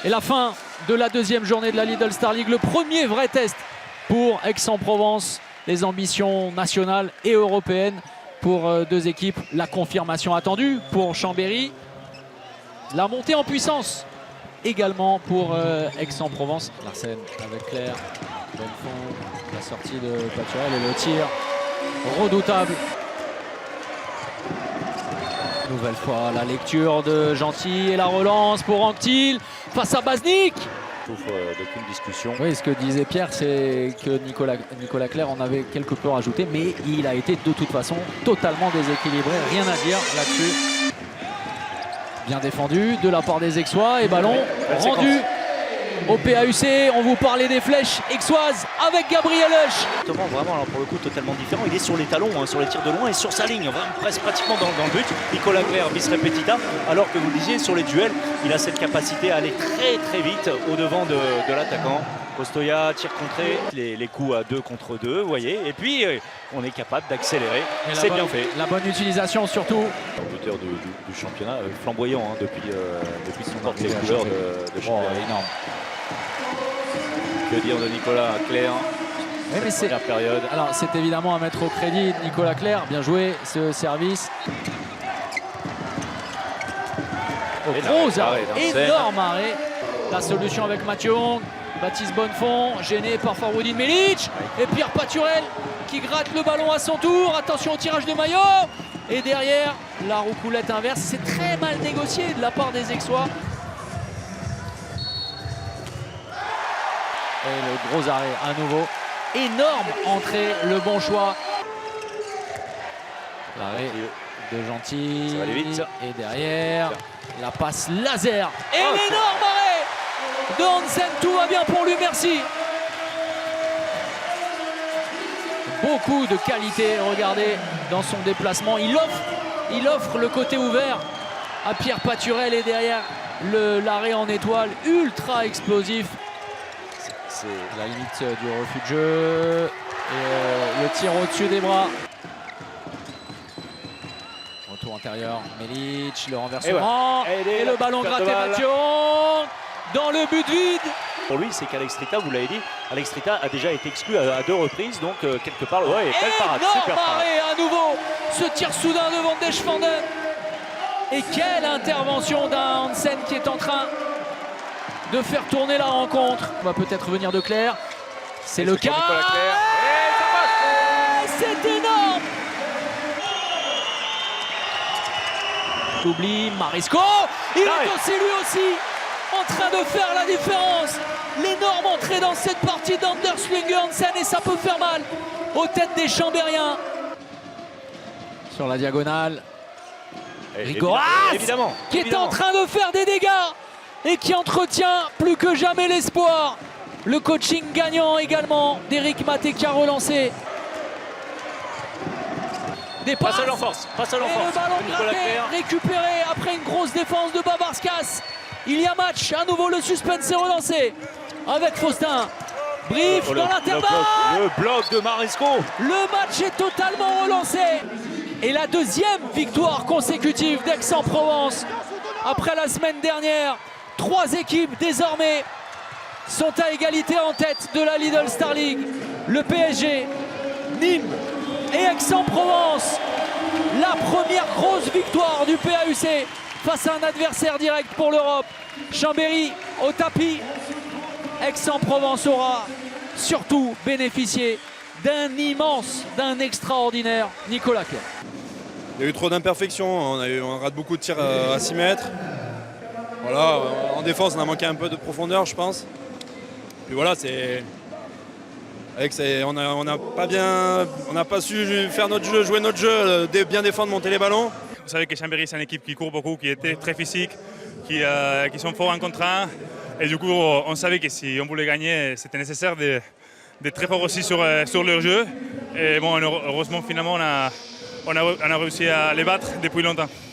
Et la fin de la deuxième journée de la Lidl Star League, le premier vrai test pour Aix-en-Provence, les ambitions nationales et européennes pour deux équipes. La confirmation attendue pour Chambéry, la montée en puissance également pour Aix-en-Provence. Larsen avec Claire, Bonnefond, la sortie de Paturel et le tir redoutable. Nouvelle fois la lecture de Gentil et la relance pour Anctil face à Baznik. D'aucune discussion. Oui, ce que disait Pierre, c'est que Nicolas Claire en avait quelque peu rajouté, mais il a été de toute façon totalement déséquilibré. Rien à dire là-dessus. Bien défendu de la part des Aixois et ballon rendu au PAUC. On vous parlait des flèches aixoises avec Gabriel Husch. Vraiment, alors pour le coup, totalement différent. Il est sur les talons, hein, sur les tirs de loin et sur sa ligne, presque pratiquement dans le but. Nicolas Claire, bis repetita, alors que vous le disiez, sur les duels, il a cette capacité à aller très vite au-devant de l'attaquant. Costoya, tir contré, les coups à 2 contre 2, vous voyez. Et puis, on est capable d'accélérer. C'est bien fait. La bonne utilisation surtout. Buteur du championnat, flamboyant hein, depuis son porte les couleurs de Chambéry. Énorme. Que dire de Nicolas Claire? Oui, mais c'est période. Alors c'est évidemment à mettre au crédit de Nicolas Claire. Bien joué ce service. Gros arrêt, énorme arrêt. La solution avec Mathieu Hong, Baptiste Bonnefond, gêné par Faroudine Melic. Et Pierre Paturel qui gratte le ballon à son tour. Attention au tirage de maillot. Et derrière, la roucoulette inverse. C'est très mal négocié de la part des Aixois. Et le gros arrêt à nouveau. Énorme entrée, le bon choix. L'arrêt de Gentil. Ça va aller vite. Et derrière, la passe laser. Et l'énorme arrêt de Hansen. Tout va bien pour lui, merci. Beaucoup de qualité, regardez, dans son déplacement. Il offre le côté ouvert à Pierre Paturel et derrière l'arrêt en étoile ultra explosif. C'est la limite du refus de jeu et le tir au-dessus des bras. Retour intérieur, Melic, le renversement et le ballon gratté Mathieu dans le but vide. Pour lui, c'est qu'Alex Trita, vous l'avez dit, Alex Trita a déjà été exclu à 2 reprises, donc quelque part, ouais, belle parade, super parade. À nouveau, ce tir soudain devant Deschwanden. Et quelle intervention d'un Hansen qui est en train de faire tourner la rencontre. On va peut-être venir de Claire. C'est le cas. C'est énorme. T'oublies Marisco. Il est aussi lui aussi en train de faire la différence. L'énorme entrée dans cette partie d'Anders Lynge Hansen et ça peut faire mal aux têtes des Chambériens. Sur la diagonale. Rigoras qui est en train de faire des dégâts et qui entretient plus que jamais l'espoir. Le coaching gagnant également d'Éric Maté qui a relancé. Des passes. Passe à l'enforce. Et le ballon gratté, récupéré après une grosse défense de Babarskas. Il y a match, à nouveau le suspense est relancé. Avec Faustin. Brief dans l'intervalle. Le bloc de Marisco. Le match est totalement relancé. Et la deuxième victoire consécutive d'Aix-en-Provence. Après la semaine dernière. 3 équipes désormais sont à égalité en tête de la Lidl Star League. Le PSG, Nîmes et Aix-en-Provence. La première grosse victoire du PAUC face à un adversaire direct pour l'Europe. Chambéry au tapis. Aix-en-Provence aura surtout bénéficié d'un immense, d'un extraordinaire Nicolas Claire. Il y a eu trop d'imperfections, on rate beaucoup de tirs à 6 mètres. Voilà, en défense, on a manqué un peu de profondeur, je pense. Puis voilà, on n'a pas su faire notre jeu, jouer notre jeu, bien défendre, monter les ballons. Vous savez que Chambéry, c'est une équipe qui court beaucoup, qui est très physique, qui sont forts en contre 1. Et du coup, on savait que si on voulait gagner, c'était nécessaire d'être très fort aussi sur leur jeu. Et bon, heureusement, finalement, on a réussi à les battre depuis longtemps.